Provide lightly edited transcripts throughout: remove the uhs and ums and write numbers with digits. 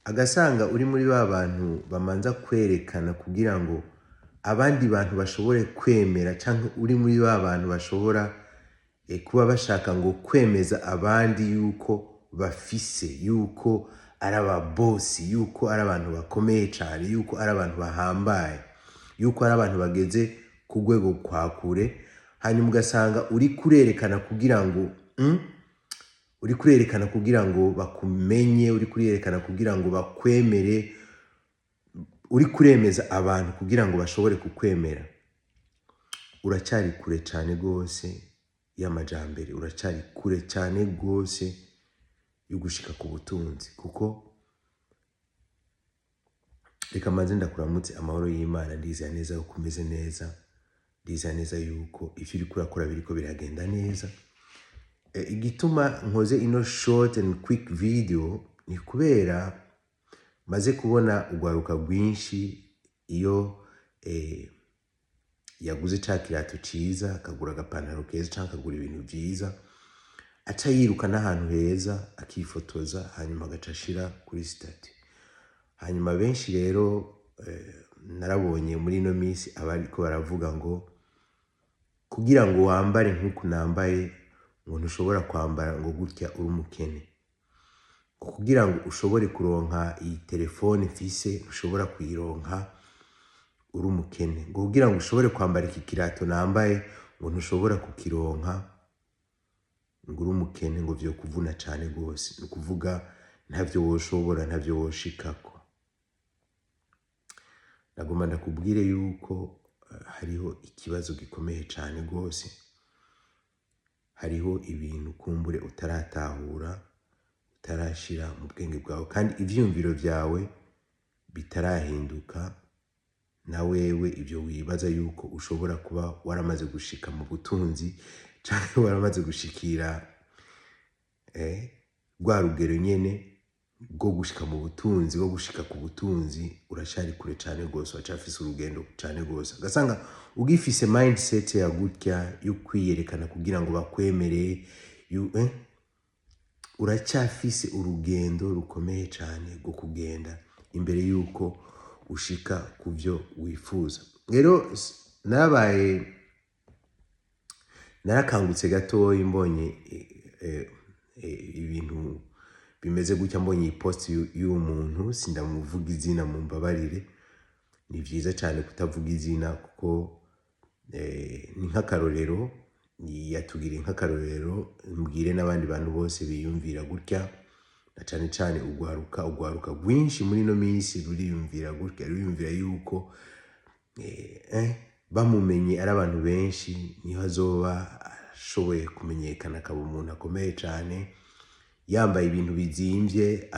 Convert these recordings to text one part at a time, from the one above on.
agasanga uri muri ba bantu bamanza kwerekana kugira ngo abandi bantu bashobore kwemera, cyangwa uri muri ba bantu bashobora kuba bashaka ngo kwemeza abandi yuko bafise, yuko ari ababosi, yuko ari abantu bakomeye cyane, yuko ari abantu bahambaye, yuko ari abantu bageze ku rwego kwa kure. Hanyuma ugasanga uri kurerekana kugira ngo bakumenye, uri kurerekana kugira ngo bakwemere, uri kuremeza abantu kugira ngo bashobore kukwemera. Uracyari kure cyane gose y'amajambere, uracyari kure cyane gose yo gushika ku butunzi. Kuko reka manze ndakuramutse, amahoro y'Imana, ndizera neza yuko umeze neza, ndizera neza yuko ivyo uriko urakora biriko biragenda neza. Igituma nkoze ino short and quick video ni kubera maze kubona urwaruka rwinshi iyo yaguze ca kirato ciza, akagura agapantaro keza, canke akagura ibintu vyiza, aca yiruka n'ahantu heza akifotoza, hanyuma agaca ashira kuri stati. Hanyuma benshi rero narabonye muri ino minsi abariko baravuga ngo kugira ngo wambare nk'uku nambaye ngo ntushobora kwambara ngo gutya uri umukene. Kugira ngo ushobore kuronka iyi telefone mfise ushobora kuyironka uri umukene. Ngo kugira ngo ushobore kwambara iki kirato nambaye ngo ntushobora kukironka ngo uri umukene, ngo vyo kuvuna cane gose. Ni ukuvuga ntavyo woshobora, ntavyo woshikako. Nagomba ndakubwire yuko hariho ikibazo gikomeye cane gose. Hariho ibintu kumbure utaratahura, utarashira mu bwenge bwawe, kandi ivyumviro vyawe bitarahinduka. Na wewe ivyo wibaza yuko ushobora kuba waramaze gushika mu butunzi, canke waramaze gushikira rwa rugero nyene bwo gushika mu butunzi, bwo gushika ku butunzi, urashari kure cane gose, uracafise urugendo cane gose. Ugasanga ugifise mindset ya gutya yo kwiyerekana kugira ngo bakwemere, uracyafise urugendo rukomeye cane rwo kugenda imbere yuko ushika ku vyo wifuza. Rero narakangutse gatoyi mbonye ibintu bimeze gutya, mbonye iyi post y'umuntu, sindamuvuga izina mumbabarire. Ni vyiza cyane kutavuga izina kuko ni nk'akarorero, yatugiriye nk'akarorero, mbwire n'abandi bantu bose biyumvira gutya, na cane cane urwaruka rwinshi muri no minsi ruriyumvira gutya, ruriyumvira yuko bamumenye ari abantu benshi niho azoba ashoboye kumenyekana, akaba umuntu akomeye cane, yambaye ibintu bizimvye,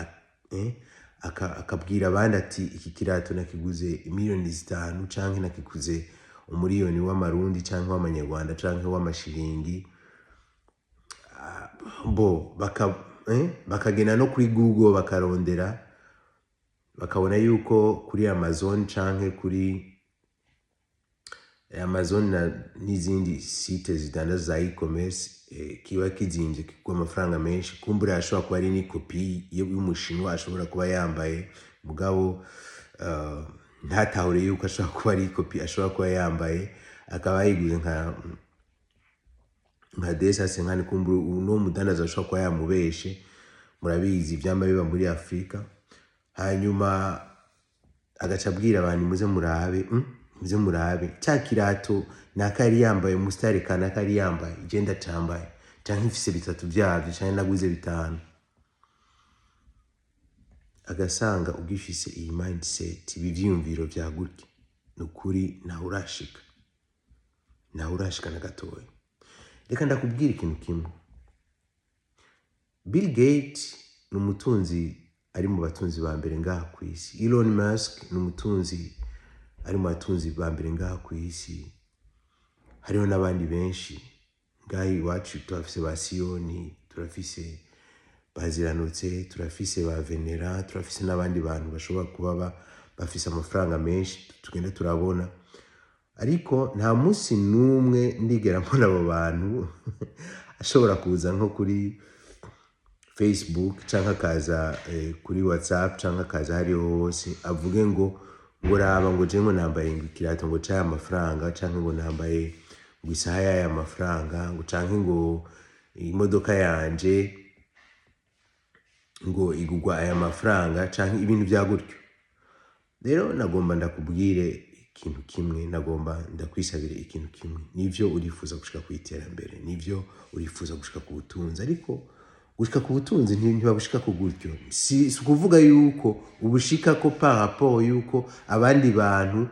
akabwira abandi ati iki kirato nakiguze miliyoni 5, canke nakiguze umuriyoni w'amarundi, canke w'amanyarwanda, canke w'amashiringi. Bakagenda no kuri Google bakarondera, bakabona yuko kuri Amazon canke kuri Amazon n'izindi site zidandaza za e-commerce kiba kizimvye, kigwa amafaranga menshi. Kumbura ashobora kuba ari ni kopi y'umushinwa ashobora kuba yambaye, mugabo ntatahure yuko ashobora kuba ari kopi ashobora kuba yambaye, akaba yiguze nka desase nkani. Kumbura uno mudandaza ashobora kuba yamubeshe. Murabizi ivyamba biba muri Afrika. Hanyuma agaca abwira abantu muze murabe cya kirato nakari yambaye, umusitari kanaka ari yambaye, igenda cambaye, canke ifise 3 vyavyo, canke naguze 5. Agasanga ugifise iyi mindset, ibi vyumviro vya gutya, nukuri naho urashika na gatoya. Reka ndakubwira ikintu kimwe. Bill Gates ni umutunzi, ari mu batunzi ba mbere ngaha ku isi. Elon Musk ni umutunzi, ari mu batunzi ba mbere ngaha ku isi. Hariho n'abandi benshi ngaha iwacu, turafise ba Siyoni, turafise baziranutse, turafise ba Venera, turafise n'abandi bantu bashobora kuba bafise amafaranga menshi tugenda turabona. Ariko nta munsi numwe ndigera mbona abo bantu ashobora kuza nko kuri Facebook canke akaza kuri WhatsApp canke akaza hariho hose avuge ngo raba ngo je ngo nambaye ngo ikirato ngo caya amafaranga canke ngo nambaye ngo isaha y'aya mafaranga ngo canke ngo imodoka yanje ngo igugwa aya mafaranga canke ibintu vya gutyo. Rero nagomba ndakubwire ikintu kimwe, nagomba ndakwisabire ikintu kimwe. Nivyo urifuza gushika ku iterambere, nivyo urifuza gushika ku butunzi, ariko gushika ku butunzi ntibabushika ku gutyo. Si kuvuga yuko ubushika ko par rapport yuko abandi bantu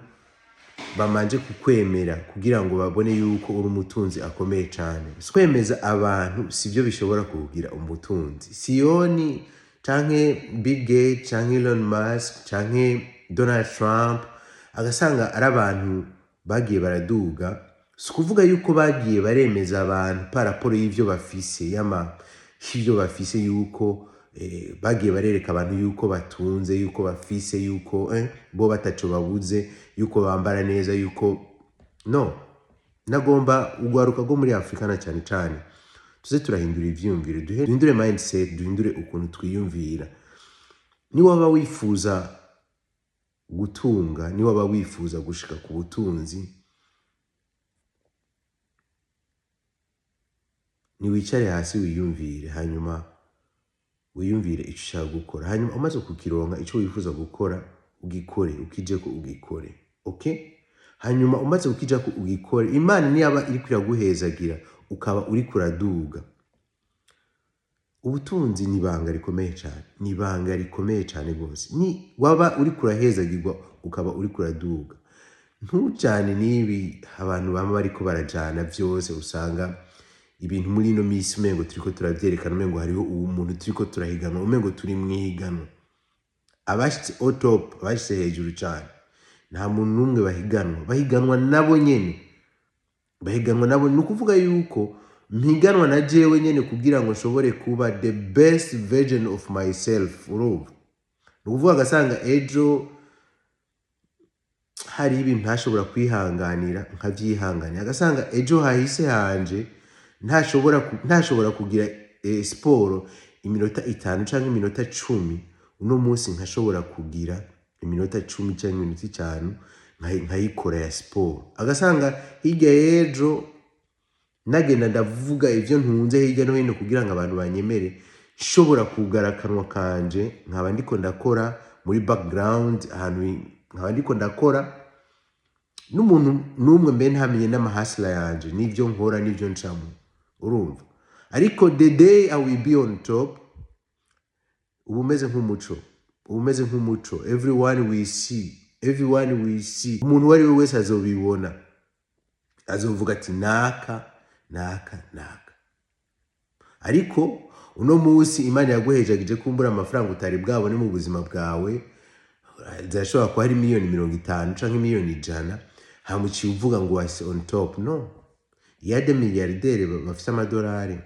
bamanje kukwemera kugira ngo babone yuko uri umutunzi akomeye cyane. Kwemeza abantu sivyo bishobora kugira umutunzi. Sioni canke Bill Gates canke Elon Musk canke Donald Trump agasanga ari abantu bagiye baraduga, si kuvuga yuko bagiye baremeza abantu par rapport y'ivyo bafise y'ivyo bafise yuko bagiye barereka abantu yuko batunze, yuko bafise, yuko bo bataco babuze, yuko bambara neza, yuko no. Nagomba ugwaruka go muri Afrika na cyane cyane tuze turahindura ivyumviro, duhindure mindset, duhindure ukuntu twiyumvira. Ni waba wifuza gutunga, ni waba wifuza gushika ku butunzi, ni wicare hasi wiyumvire, hanyuma wiyumvire ico ushaka gukora, hanyuma umaze kukironka ico wifuza gukora ugikore, ukijeko ugikore, okay? Hanyuma umaze ukijako ugikore, Imana niyaba iri kwiraguhezagira ukaba uri kuraduga. Ubutunzi ni banga rikomeye cyane, ni banga rikomeye cyane gose. Ni waba uri kurahezagirwa ukaba uri kuraduga, ntujane nibi abantu bama bariko barajana vyose. Usanga ibintu muri ino misi umengo turiko turavyerekana, umengo hariho umuntu turiko turahiganwa, umengo turi mwihiganwa. Abashitse au top, abashitse hejuru cyane, nta muntu numwe bahiganwa nabo nyene, bahiganwa nabo. Nukuvuga yuko mpiganwa na jewe nyene kugira ngo nshobore kuba the best version of myself. Urumva? Nukuvuga gasanga ejo hari ibintu ntashobora kwihanganira nkavyihanganira, agasanga ejo hahise hanje ntashobora kugira sport iminota 5 canke iminota 10, uno munsi nkashobora kugira iminota 10 canke iminota 5 nkayikora ya sport. Agasanga hirya ejo nagenda ndavuga ivyo ntunze hirya no hino kugira ngo abantu banyemere, nshobora kugara kanwa kanje nkaba ndiko ndakora muri background ahantu, nkaba ndiko ndakora n'umuntu numwe mbe ntamenye n'amahasla yanje n'ivyo nkora n'ivyo ncamo. Urumva? Ariko the day I will be on top, ubumeze nk'umuco, everyone will see, umuntu wari we wese azobibona, azovuga ati naka. Ariko uno munsi Imana yaguhejagije kumbura amafaranga utari bwabone mu buzima bwawe, zashobora kuba hari miliyoni 50 canke miliyoni 100, hamuciye uvuga ngo wase on top. No, yade miliyardere bafise amadolari,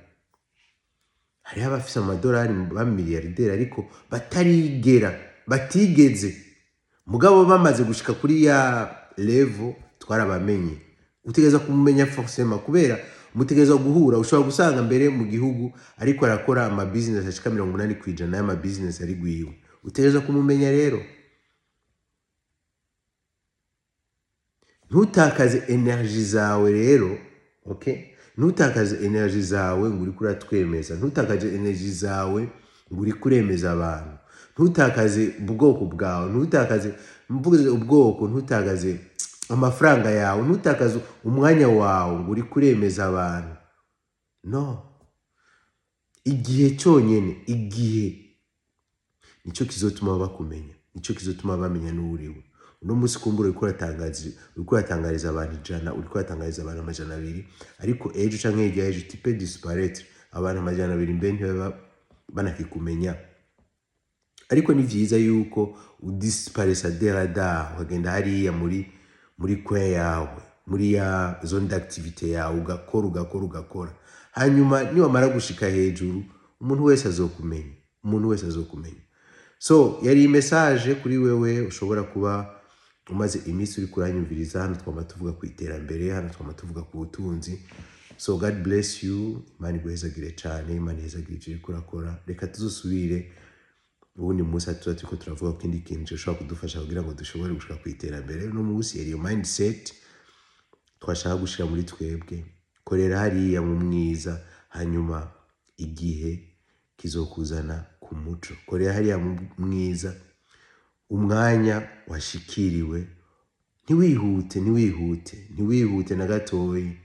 hari abafise amadolari ba miliyardere ariko batigeze mugabo bamaze gushika kuri ya level twarabamenye. Utegeza kumumenya forcément kubera mutegeza guhura. Ushobora gusanga mbere mu gihugu ariko arakora ama business ashika 80% y'ama business ari gwiwe, utegeza kumumenya. Rero ntutakaze energy zawe rero, okay? Ntutakaze energy zawe ngo uri kuratwemeza, ntutakaze energy zawe ngo uri kuremeza abantu, ntutakaze ubwoko bwawe, ntutakaze mvuze ubwoko, ntutakaze amafaranga yawe, ntutakaze umwanya wawe ngo uri kuremeza abantu. No, igihe cyonyene, igihe nico kizotuma bakumenya, nico kizotuma bamenya n'uriwe. Uno munsi kumbura uriko uratangariza abantu 100, uriko uratangariza abantu 200, ariko ejo canke hirya ejo tu peux disparaître, abantu 200 mbe ntibaba banakikumenya. Ariko ni vyiza yuko udisparesa de radar, ukagenda hariya muri kwe yawe, muri ya zone d'activité yawe, ugakora. Hanyuma niwamara gushika hejuru, umuntu wese azokumenya. So yari message kuri wewe ushobora kuba umaze iminsi uri kuranyumviriza. Hano twama tuvuga ku iterambere, hano twama tuvuga ku butunzi. So God bless you, Imana iguhezagire cyane, Imana ihezagire ivyo uriko urakora. Reka tuzosubire ubundi munsi tuba turiko turavuga ku kindi kintu gishobora kudufasha kugira ngo dushobore gushika ku iterambere. Uno munsi yari iyo mindset twashaka gushira muri twebwe. Korera hariya mu mwiza, hanyuma igihe kizokuzana ku muco. Korera hariya mu mwiza, umwanya washikiriwe, ntiwihute na gatoyi.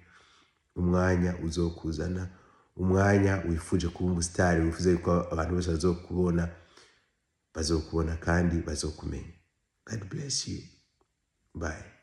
Umwanya uzokuzana, umwanya wifuje kuba umusitari, wifuza yuko abantu bose bazokubona kandi bazokumenya. God bless you. Bye.